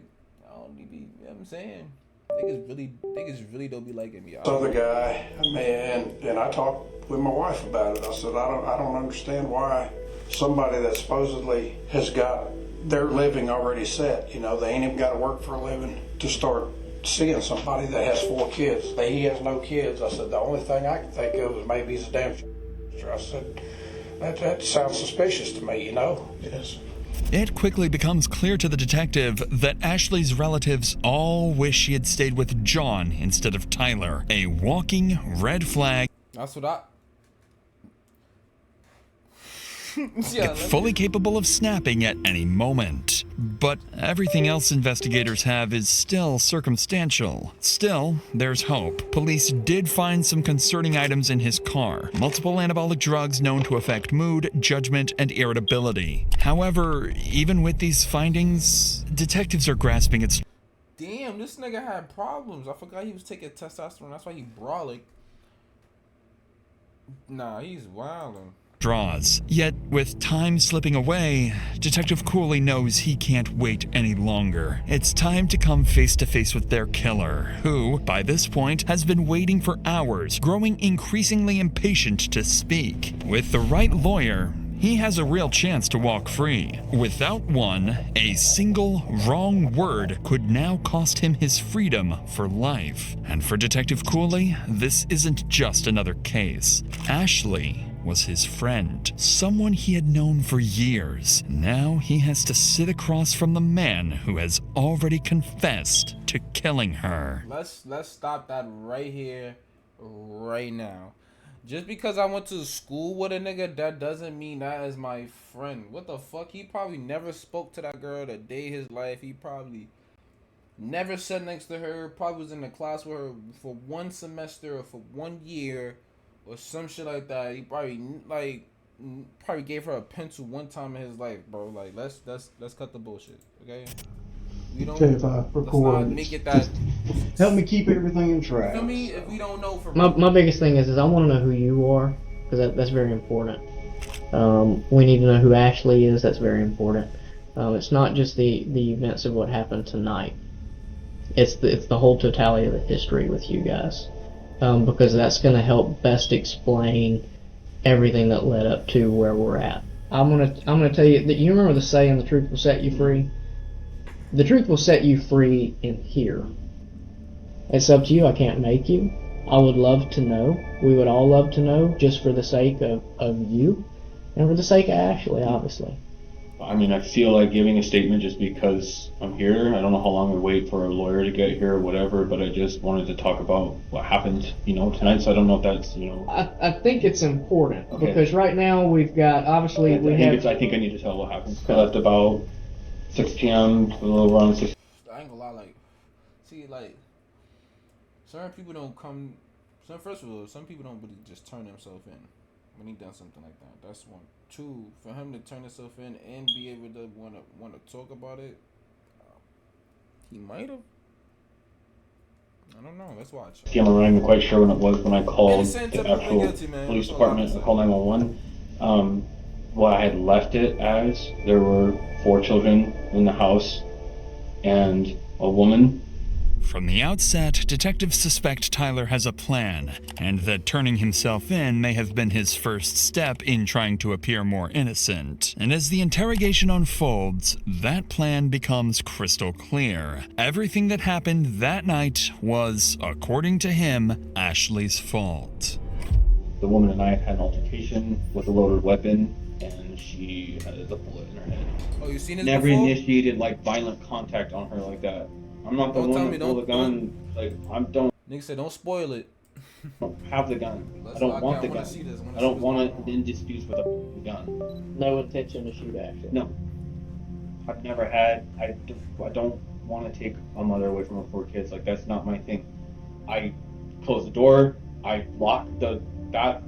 Speaker 1: I don't be, you know what I'm saying? Niggas really don't be liking me.
Speaker 21: So the guy, man, and I talked with my wife about it. I said, I don't understand why somebody that supposedly has got their living already set, you know, they ain't even got to work for a living to start seeing somebody that has 4 kids. He has no kids. I said, the only thing I can think of is maybe he's a damn. I said, that sounds suspicious to me, you know? Yes.
Speaker 4: It quickly becomes clear to the detective that Ashley's relatives all wish she had stayed with John instead of Tyler. A walking red flag.
Speaker 1: That's what I...
Speaker 4: fully capable of snapping at any moment. But everything else investigators have is still circumstantial. Still, there's hope. Police did find some concerning items in his car. Multiple anabolic drugs known to affect mood, judgment, and irritability. However, even with these findings, detectives are grasping at...
Speaker 1: Damn, this nigga had problems. I forgot he was taking testosterone. That's why he brolic. Nah, he's wildin'.
Speaker 4: draws. Yet, with time slipping away, Detective Cooley knows he can't wait any longer. It's time to come face to face with their killer, who, by this point, has been waiting for hours, growing increasingly impatient to speak. With the right lawyer, he has a real chance to walk free. Without one, a single wrong word could now cost him his freedom for life. And for Detective Cooley, this isn't just another case. Ashley was his friend, someone he had known for years. Now he has to sit across from the man who has already confessed to killing her.
Speaker 1: Let's stop that right here, right now. Just because I went to school with a nigga, that doesn't mean that is my friend. What the fuck? He probably never spoke to that girl a day of his life. He probably never sat next to her. Probably was in the class with her for one semester or for 1 year or some shit like that. He probably probably gave her a pencil one time in his life, bro. Like let's cut the bullshit, okay? We don't.
Speaker 6: Okay, if I record,
Speaker 1: let's not make it that.
Speaker 6: Help me keep everything in track.
Speaker 1: You feel me? If we don't know for
Speaker 22: my biggest thing is I want to know who you are, because that's very important. We need to know who Ashley is. That's very important. It's not just the events of what happened tonight. It's the whole totality of the history with you guys, because that's going to help best explain everything that led up to where we're at. I'm gonna tell you that you remember the saying, "The truth will set you free." The truth will set you free in here. It's up to you. I can't make you. I would love to know. We would all love to know, just for the sake of you, and for the sake of Ashley, obviously.
Speaker 13: I mean, I feel like giving a statement just because I'm here. I don't know how long we wait for a lawyer to get here or whatever, but I just wanted to talk about what happened, tonight. So I don't know if that's,
Speaker 22: I think it's important, because right now we've got, obviously,
Speaker 13: I think I need to tell what happened. I left about 6 p.m. a little around 6.
Speaker 1: I ain't gonna lie, certain people don't come. First of all, some people don't really just turn themselves in when he done something like that. That's one. Two, for him to turn himself in and be able to want to talk about it, he might have. I don't know. Let's watch.
Speaker 13: I'm not even quite sure when it was when I called the actual police department. I called 911. What I had left it as, there were 4 children in the house and a woman.
Speaker 4: From the outset, detectives suspect Tyler has a plan, and that turning himself in may have been his first step in trying to appear more innocent. And as the interrogation unfolds, that plan becomes crystal clear. Everything that happened that night was, according to him, Ashley's fault.
Speaker 13: The woman and I had an altercation with a loaded weapon, and she had a bullet in her head.
Speaker 1: Oh, you seen this
Speaker 13: Never
Speaker 1: before?
Speaker 13: initiated violent contact on her like that. I'm not the one that pulled the gun.
Speaker 1: Nigga said, don't spoil it.
Speaker 13: I don't have the gun. I don't want the gun. I don't want to in disputes with a gun.
Speaker 22: No intention to shoot Ashley.
Speaker 13: No. I've never had. I don't want to take a mother away from her 4 kids. That's not my thing. I close the door. I lock the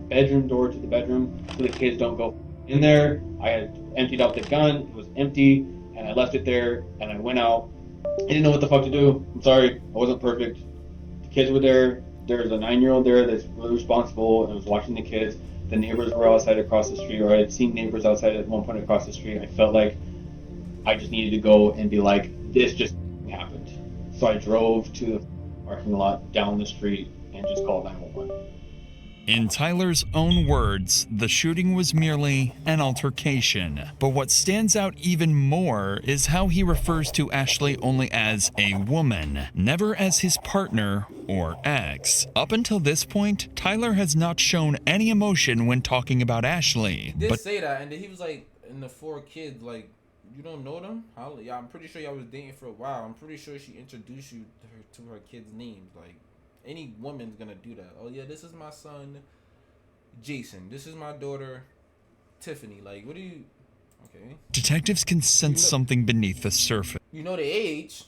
Speaker 13: bedroom door to the bedroom so the kids don't go in there. I had emptied out the gun. It was empty, and I left it there. And I went out. I didn't know what the fuck to do. I'm sorry. I wasn't perfect. The kids were there. There's a 9-year-old there that's really responsible and was watching the kids. The neighbors were outside across the street, or I had seen neighbors outside at one point across the street. I felt like I just needed to go and be like, this just happened. So I drove to the parking lot down the street and just called 911.
Speaker 4: In Tyler's own words, the shooting was merely an altercation. But what stands out even more is how he refers to Ashley only as a woman, never as his partner or ex. Up until this point, Tyler has not shown any emotion when talking about Ashley.
Speaker 1: He did say that, and then he was like, in the 4 kids, you don't know them? Yeah, I'm pretty sure y'all was dating for a while. I'm pretty sure she introduced you to her kids' names. Any woman's gonna do that. Oh yeah, this is my son, Jason. This is my daughter, Tiffany. What do you? Okay.
Speaker 4: Detectives can sense something beneath the surface.
Speaker 1: You know the age,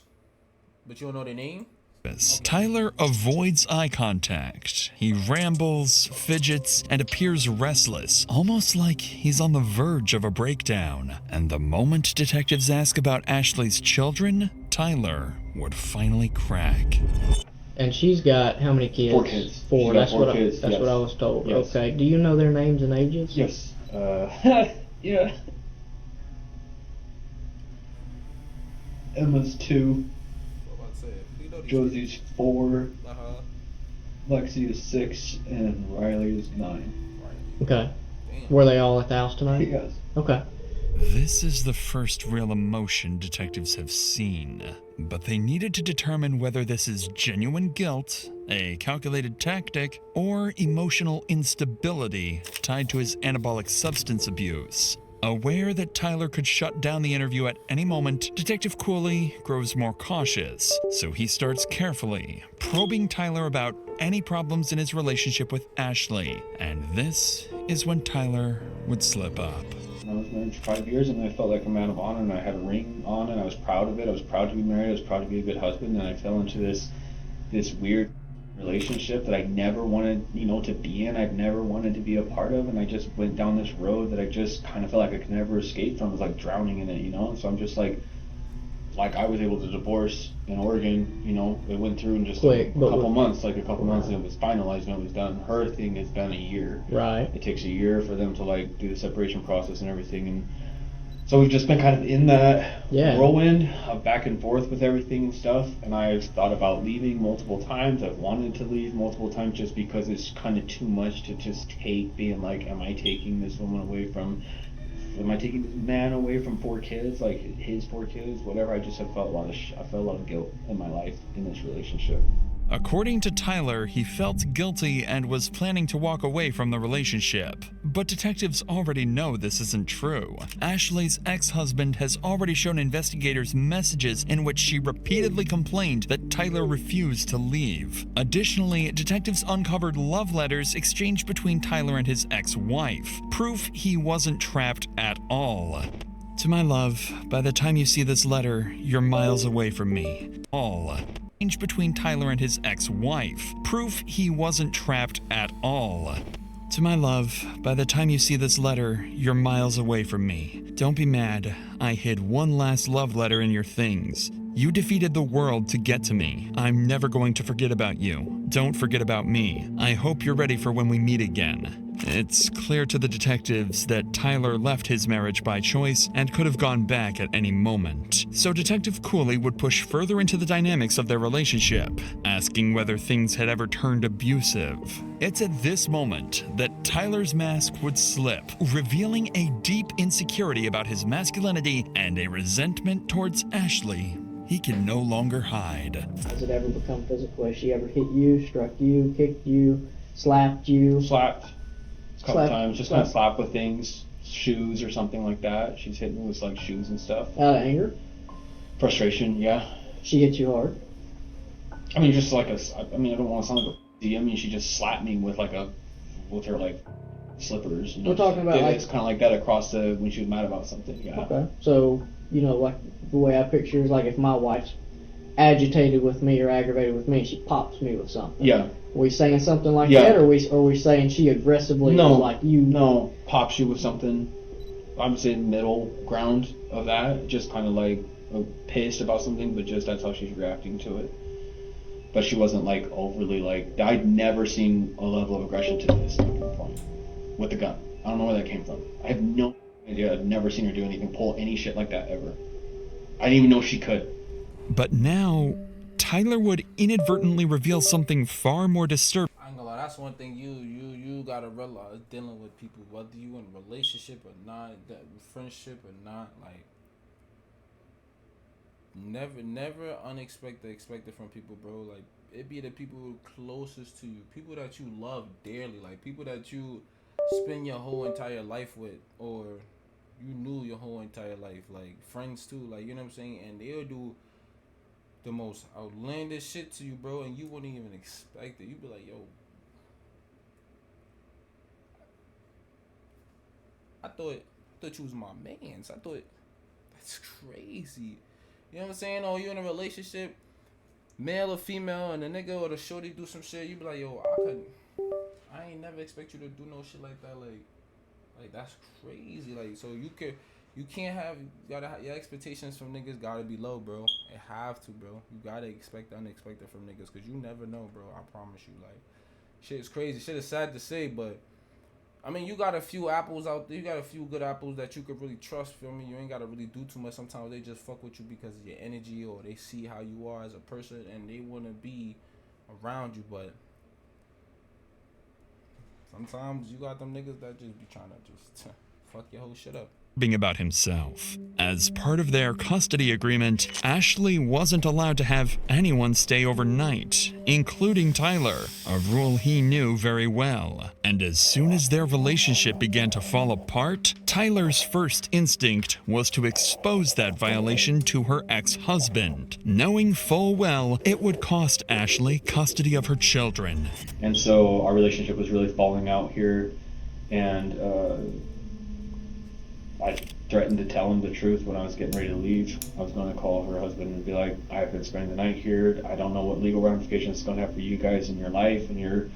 Speaker 1: but you don't know the name?
Speaker 4: Okay. Tyler avoids eye contact. He rambles, fidgets, and appears restless, almost like he's on the verge of a breakdown. And the moment detectives ask about Ashley's children, Tyler would finally crack.
Speaker 22: And she's got how many kids?
Speaker 13: 4 kids.
Speaker 22: 4. That's what I was told.
Speaker 13: Yes.
Speaker 22: Okay. Do you know their names and ages?
Speaker 13: Yes. Yeah. Emma's 2. Josie's 4. Lexi is 6, and Riley is 9.
Speaker 22: Okay. Were they all at the house tonight?
Speaker 13: Yes.
Speaker 22: Okay.
Speaker 4: This is the first real emotion detectives have seen, but they needed to determine whether this is genuine guilt, a calculated tactic, or emotional instability tied to his anabolic substance abuse. Aware that Tyler could shut down the interview at any moment, Detective Cooley grows more cautious, so he starts carefully probing Tyler about any problems in his relationship with Ashley. And this is when Tyler would slip up.
Speaker 13: I was married for 5 years, and I felt like a man of honor, and I had a ring on, and I was proud of it. I was proud to be married. I was proud to be a good husband, and I fell into this weird relationship that I never wanted, to be in. I've never wanted to be a part of, and I just went down this road that I just kind of felt like I could never escape from. It was like drowning in it, So I'm just like I was able to divorce in Oregon, it went through in just a couple months, and it was finalized and it was done. Her thing has been a year.
Speaker 22: Right.
Speaker 13: It takes a year for them to do the separation process and everything, and so we've just been kind of in that whirlwind of back and forth with everything and stuff, and I've thought about leaving multiple times. I've wanted to leave multiple times just because it's kind of too much to just take, being like, am I taking this man away from 4 kids, like his 4 kids, whatever. I just have felt I felt a lot of guilt in my life in this relationship.
Speaker 4: According to Tyler, he felt guilty and was planning to walk away from the relationship. But detectives already know this isn't true. Ashley's ex-husband has already shown investigators messages in which she repeatedly complained that Tyler refused to leave. Additionally, detectives uncovered love letters exchanged between Tyler and his ex-wife, proof he wasn't trapped at all. To my love, by the time you see this letter, you're miles away from me. All. Between Tyler and his ex-wife, proof he wasn't trapped at all. To my love, by the time you see this letter, you're miles away from me. Don't be mad. I hid one last love letter in your things. You defeated the world to get to me. I'm never going to forget about you. Don't forget about me. I hope you're ready for when we meet again. It's clear to the detectives that Tyler left his marriage by choice and could have gone back at any moment. So Detective Cooley would push further into the dynamics of their relationship, asking whether things had ever turned abusive. It's at this moment that Tyler's mask would slip, revealing a deep insecurity about his masculinity and a resentment towards Ashley he can no longer hide.
Speaker 22: Has it ever become physical? Has she ever hit you, struck you, kicked you, slapped you?
Speaker 13: Slapped. A couple times, just kind of slap with things, shoes or something like that. She's hit me with shoes and stuff.
Speaker 22: Out of anger?
Speaker 13: Frustration, yeah.
Speaker 22: She hit you hard?
Speaker 13: I mean, just I don't want to sound like a she just slapped me with with her slippers.
Speaker 22: We're talking about
Speaker 13: it's kind of like that across when she was mad about something, yeah.
Speaker 22: Okay, so, the way I picture is if my wife's agitated with me or aggravated with me, she pops me with something.
Speaker 13: Yeah.
Speaker 22: Are we saying something like that, or are we saying she aggressively
Speaker 13: No, pops you with something. I'm saying middle ground of that, just kind of pissed about something, but just that's how she's reacting to it. But she wasn't overly I'd never seen a level of aggression to this point with the gun. I don't know where that came from. I have no idea. I've never seen her do anything, pull any shit like that ever. I didn't even know she could.
Speaker 4: But now, Tyler would inadvertently reveal something far more disturbing.
Speaker 1: I ain't gonna lie, that's one thing you gotta realize dealing with people, whether you in a relationship or not, friendship or not, never expected from people, bro. It be the people closest to you, people that you love dearly, people that you spend your whole entire life with, or you knew your whole entire life, friends too, you know what I'm saying, and they'll do the most outlandish shit to you, bro, and you wouldn't even expect it. You'd be like, yo, I thought you was my mans. I thought, that's crazy. You know what I'm saying? Or you in a relationship, male or female, and the nigga or the shorty do some shit, you be like, yo, I ain't never expect you to do no shit like that. That's crazy. So you can't have, your expectations from niggas gotta be low, bro. It have to, bro. You gotta expect the unexpected from niggas, cause you never know, bro. I promise you. Shit is crazy. Shit is sad to say, but I mean, you got a few apples out there. You got a few good apples that you could really trust. Feel me? You ain't gotta really do too much. Sometimes they just fuck with you because of your energy, or they see how you are as a person, and they wanna be around you. But sometimes you got them niggas that just be trying to just fuck your whole shit up.
Speaker 4: About himself. As part of their custody agreement, Ashley wasn't allowed to have anyone stay overnight, including Tyler, a rule he knew very well. And as soon as their relationship began to fall apart, Tyler's first instinct was to expose that violation to her ex-husband, knowing full well it would cost Ashley custody of her children.
Speaker 13: And so our relationship was really falling out here, and I threatened to tell him the truth when I was getting ready to leave. I was going to call her husband and be like, I've been spending the night here. I don't know what legal ramifications it's going to have for you guys in your life and your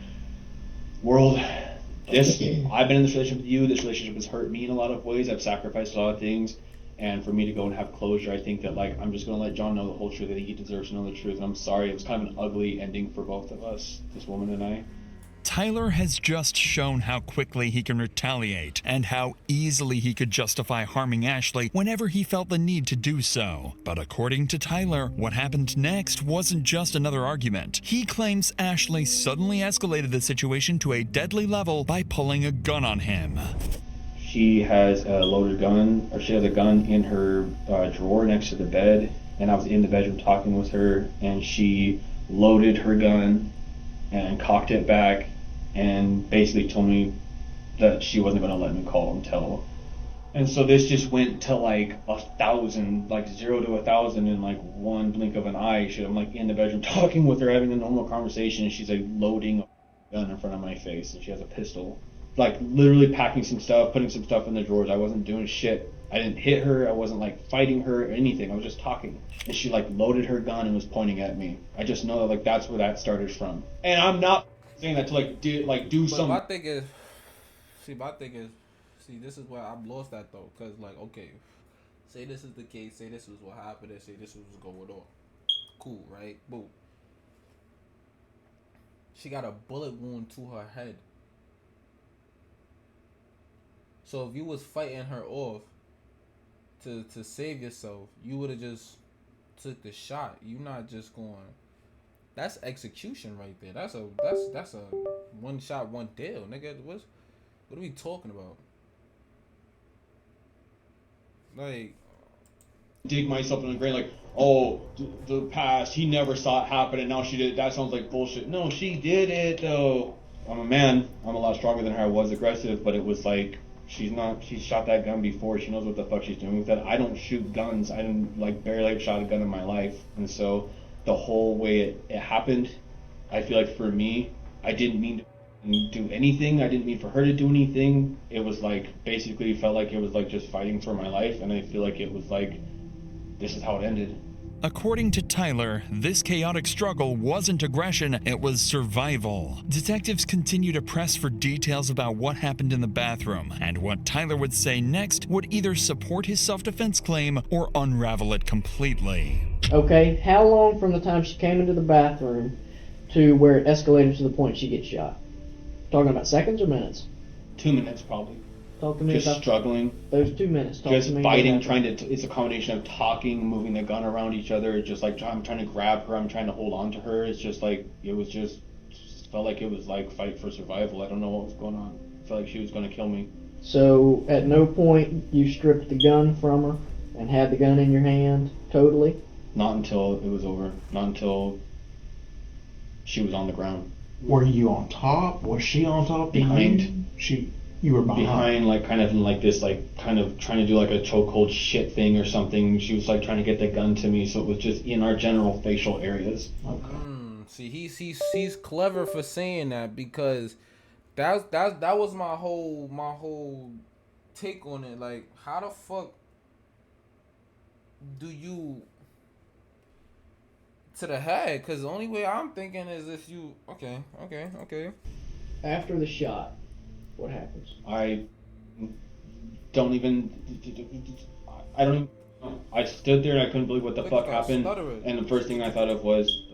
Speaker 13: world. I've been in this relationship with you. This relationship has hurt me in a lot of ways. I've sacrificed a lot of things. And for me to go and have closure, I think that, like, I'm just going to let John know the whole truth, that he deserves to know the truth. And I'm sorry. It was kind of an ugly ending for both of us, this woman and I.
Speaker 4: Tyler has just shown how quickly he can retaliate and how easily he could justify harming Ashley whenever he felt the need to do so. But according to Tyler, what happened next wasn't just another argument. He claims Ashley suddenly escalated the situation to a deadly level by pulling a gun on him.
Speaker 13: She has a loaded gun, or she has a gun in her drawer next to the bed, and I was in the bedroom talking with her, and she loaded her gun and cocked it back and basically told me that she wasn't going to let me call and tell. And so this just went to like 1,000, like 0 to 1,000 in like one blink of an eye. I'm like in the bedroom talking with her, having a normal conversation, and she's like loading a gun in front of my face, and she has a pistol. Like literally packing some stuff, putting some stuff in the drawers. I wasn't doing shit. I didn't hit her. I wasn't like fighting her or anything. I was just talking. And she like loaded her gun and was pointing at me. I just know that like that's where that started from. And I'm not saying that to do something.
Speaker 1: My thing is, this is where I'm lost at though. Cause like, okay, say this is the case. Say this was what happened. And say this was what's going on. Cool, right? Boom. She got a bullet wound to her head. So if you was fighting her off to save yourself, you would have just took the shot. You not just going. That's execution right there. That's a one shot, one deal, nigga. What are we talking about? Like,
Speaker 13: dig myself in the grave, like, oh, the past, he never saw it happen, and now she did it. That sounds like bullshit. No, she did it though. I'm a man. I'm a lot stronger than her. I was aggressive, but it was like, she's shot that gun before. She knows what the fuck she's doing with it. I don't shoot guns. I didn't barely shot a gun in my life. And so the whole way it happened, I feel like for me, I didn't mean to do anything. I didn't mean for her to do anything. It was like, basically felt like it was like just fighting for my life. And I feel like it was like, this is how it ended.
Speaker 4: According to Tyler, this chaotic struggle wasn't aggression, it was survival. Detectives continue to press for details about what happened in the bathroom, and what Tyler would say next would either support his self-defense claim or unravel it completely.
Speaker 22: Okay, how long from the time she came into the bathroom to where it escalated to the point she gets shot? Talking about seconds or minutes?
Speaker 13: 2 minutes probably.
Speaker 22: Talk to me
Speaker 13: just
Speaker 22: about
Speaker 13: struggling.
Speaker 22: Those 2 minutes. Talk
Speaker 13: just
Speaker 22: to me
Speaker 13: fighting, it's a combination of talking, moving the gun around each other, just like I'm trying to grab her, I'm trying to hold on to her. It's just like, it was just felt like it was like fight for survival. I don't know what was going on. I felt like she was going to kill me.
Speaker 22: So at no point you stripped the gun from her and had the gun in your hand totally?
Speaker 13: Not until it was over. Not until she was on the ground.
Speaker 6: Were you on top? Was she on top?
Speaker 13: Behind.
Speaker 6: You were
Speaker 13: behind, like kind of like this, like kind of trying to do like a chokehold shit thing or something. She was like trying to get the gun to me, so it was just in our general facial areas.
Speaker 6: Okay.
Speaker 1: See, he's clever for saying that, because that was my whole take on it. Like, how the fuck do you to the head? Because the only way I'm thinking is if you okay.
Speaker 22: After the shot, what happens?
Speaker 13: I don't even. I stood there and I couldn't believe what the fuck happened. And the first thing I thought of was,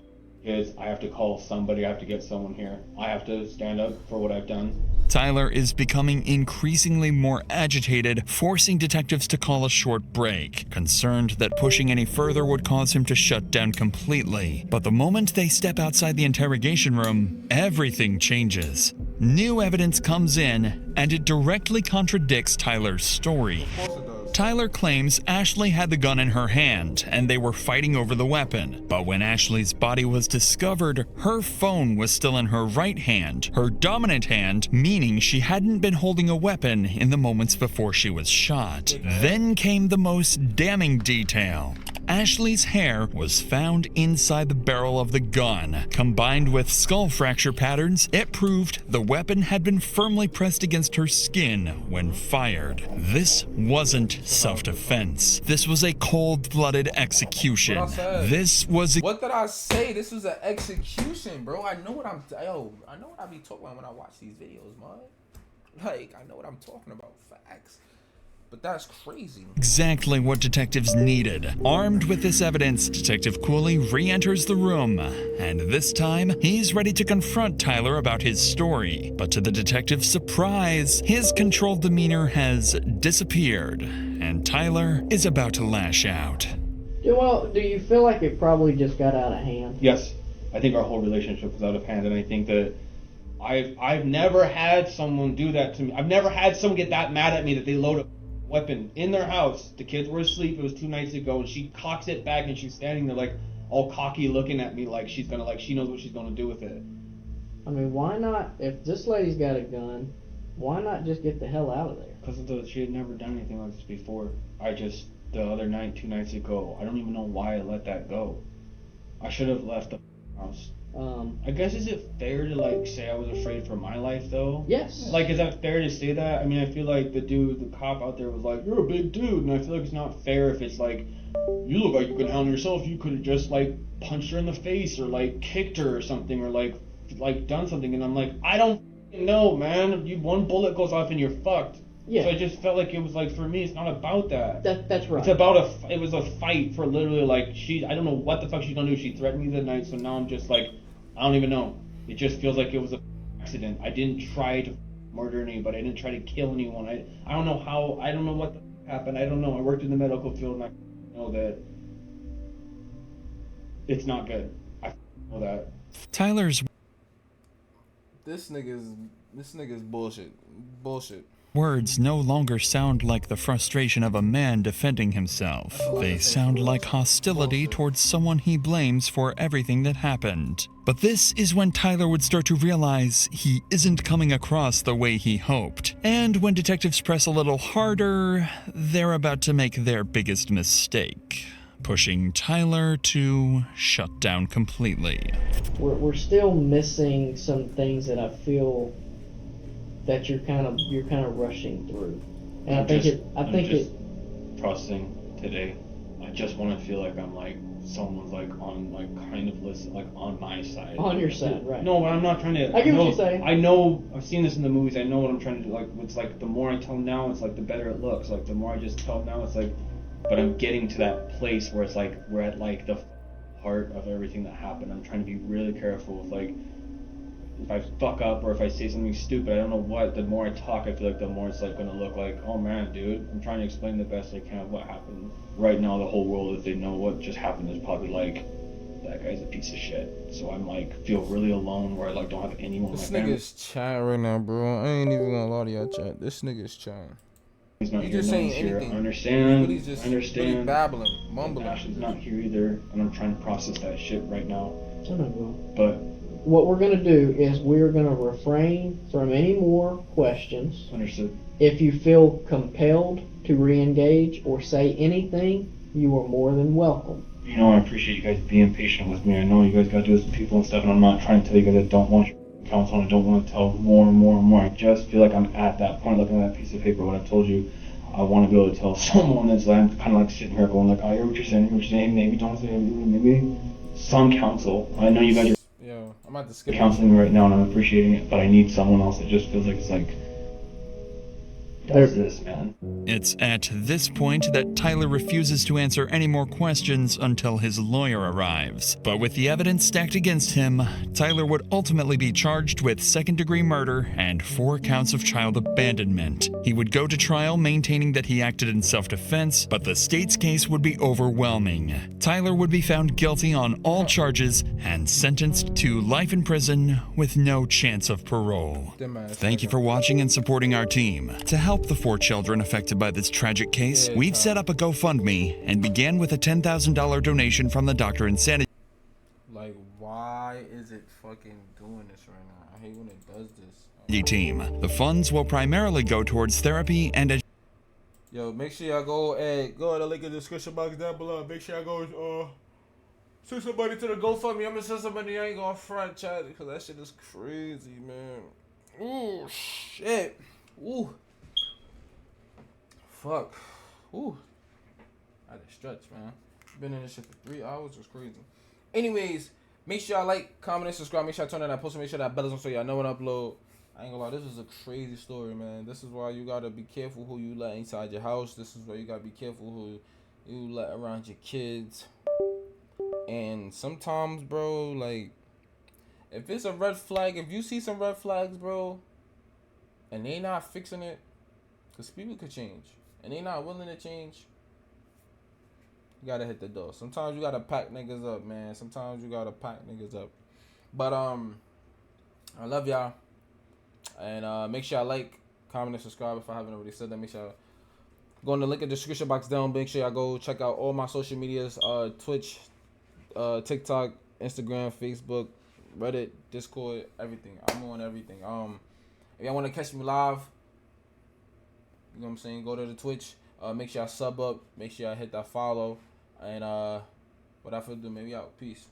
Speaker 13: I have to call somebody. I have to get someone here. I have to stand up for what I've done.
Speaker 4: Tyler is becoming increasingly more agitated, forcing detectives to call a short break, concerned that pushing any further would cause him to shut down completely. But the moment they step outside the interrogation room, everything changes. New evidence comes in, and it directly contradicts Tyler's story. Tyler claims Ashley had the gun in her hand and they were fighting over the weapon. But when Ashley's body was discovered, her phone was still in her right hand, her dominant hand, meaning she hadn't been holding a weapon in the moments before she was shot. Then came the most damning detail. Ashley's hair was found inside the barrel of the gun. Combined with skull fracture patterns, it proved the weapon had been firmly pressed against her skin when fired. This wasn't self-defense. This was a cold-blooded execution.
Speaker 1: What did I say? This was an execution, bro. I know what I be talking about when I watch these videos, man. Like, I know what I'm talking about. Facts. But that's crazy.
Speaker 4: Exactly what detectives needed. Armed with this evidence, Detective Cooley re-enters the room, and this time, he's ready to confront Tyler about his story. But to the detective's surprise, his controlled demeanor has disappeared, and Tyler is about to lash out.
Speaker 22: Well, do you feel like it probably just got out of hand?
Speaker 13: Yes, I think our whole relationship was out of hand, and I think that I've never had someone do that to me. I've never had someone get that mad at me that they load a weapon in their house. The kids were asleep. It was 2 nights ago, and she cocks it back, and she's standing there like all cocky, looking at me like she's gonna, like she knows what she's gonna do with it.
Speaker 22: I mean, why not? If this lady's got a gun, why not just get the hell out of there?
Speaker 13: Because she had never done anything like this before. The other night, 2 nights ago, I don't even know why I let that go. I should have left the house. I guess, is it fair to like say I was afraid for my life though?
Speaker 22: Yes.
Speaker 13: Like, is that fair to say that? I mean, I feel like the cop out there was like, "You're a big dude," and I feel like it's not fair if it's like, "You look like you can handle yourself. You could have just like punched her in the face or like kicked her or something or like done something." And I'm like, I don't know, man. One bullet goes off and you're fucked. Yeah. So I just felt like it was like, for me, it's not about that.
Speaker 22: That's right.
Speaker 13: It's about it was a fight for literally like I don't know what the fuck she's gonna do. She threatened me that night, so now I'm just like, I don't even know. It just feels like it was an accident. I didn't try to murder anybody. I didn't try to kill anyone. I don't know how. I don't know what happened. I don't know. I worked in the medical field, and I know that it's not good. I know that.
Speaker 4: Tyler's
Speaker 1: This nigga's bullshit.
Speaker 4: words no longer sound like the frustration of a man defending himself. They sound like hostility towards someone he blames for everything that happened. But this is when Tyler would start to realize he isn't coming across the way he hoped. And when detectives press a little harder, they're about to make their biggest mistake, pushing Tyler to shut down completely.
Speaker 22: We're still missing some things that I feel that you're kind of rushing through, and I think it
Speaker 13: processing today. I just want to feel like I'm like someone's like on like kind of listen like on my side.
Speaker 22: On your side, right?
Speaker 13: No, but I'm not trying to.
Speaker 22: I get what you're saying.
Speaker 13: I know I've seen this in the movies. I know what I'm trying to do. Like it's like the more I tell now, it's like the better it looks. Like the more I just tell now, it's like. But I'm getting to that place where it's like we're at like the heart of everything that happened. I'm trying to be really careful with like. If I fuck up or if I say something stupid, I don't know what, the more I talk, I feel like the more it's like gonna look like, oh man, dude, I'm trying to explain the best I can of what happened. Right now, the whole world, if they know what just happened, is probably like, that guy's a piece of shit. So I'm like, feel really alone where I like don't have anyone.
Speaker 1: This nigga's chatting right now, bro. I ain't even gonna lie to y'all, chat. This nigga's chatting.
Speaker 13: He's not
Speaker 1: He's
Speaker 13: here,
Speaker 1: just
Speaker 13: no
Speaker 1: saying
Speaker 13: one's here.
Speaker 1: anything.
Speaker 13: I understand.
Speaker 1: He's just
Speaker 13: I understand.
Speaker 1: really babbling, mumbling.
Speaker 13: Ashley's not here either, and I'm trying to process that shit right now.
Speaker 22: But what we're going to do is we're going to refrain from any more questions.
Speaker 13: Understood.
Speaker 22: If you feel compelled to re-engage or say anything, you are more than welcome.
Speaker 13: You know, I appreciate you guys being patient with me. I know you guys got to do this with people and stuff, and I'm not trying to tell you guys I don't want your counsel and I don't want to tell more and more and more. I just feel like I'm at that point looking at that piece of paper, what I told you. I want to be able to tell someone that's like, I'm kind of like sitting here going like, I hear what you're saying, maybe don't say anything, maybe some counsel. I know you guys are
Speaker 1: I'm about to skip
Speaker 13: counseling right now and I'm appreciating it, but I need someone else that just feels like it's like does this, man?
Speaker 4: It's at this point that Tyler refuses to answer any more questions until his lawyer arrives. But with the evidence stacked against him, Tyler would ultimately be charged with second-degree murder and 4 counts of child abandonment. He would go to trial maintaining that he acted in self-defense, but the state's case would be overwhelming. Tyler would be found guilty on all charges and sentenced to life in prison with no chance of parole. Thank you for watching and supporting our team. To help the 4 children affected by this tragic case, we've set up a GoFundMe and began with a $10,000 donation from the Dr. Insanity
Speaker 1: Like, why is it fucking doing this right now? I hate when it does this.
Speaker 4: team. The funds will primarily go towards therapy and
Speaker 1: Yo, make sure y'all go to the link in the description box down below. Make sure y'all go send somebody to the GoFundMe. I'm gonna send somebody. I ain't gonna front chat because that shit is crazy, man. Ooh, shit. Ooh. Fuck. Ooh. I had to stretch, man. Been in this shit for 3 hours. It's crazy. Anyways, make sure y'all like, comment, and subscribe. Make sure y'all turn on that post. Make sure that bell is on so y'all know when I upload. I ain't gonna lie, this is a crazy story, man. This is why you gotta be careful who you let inside your house. This is why you gotta be careful who you let around your kids. And sometimes, bro, like, if it's a red flag, if you see some red flags, bro, and they not fixing it, because people could change, and they not willing to change, you gotta hit the door. Sometimes you gotta pack niggas up, man. Sometimes you gotta pack niggas up. But, I love y'all. And make sure y'all like, comment, and subscribe if I haven't already said that. Make sure y'all go in the link in the description box down. Make sure y'all go check out all my social medias, Twitch, TikTok, Instagram, Facebook, Reddit, Discord, everything. I'm on everything. If y'all want to catch me live, you know what I'm saying, go to the Twitch. Make sure y'all sub up. Make sure y'all hit that follow. And without further ado, maybe out. Peace.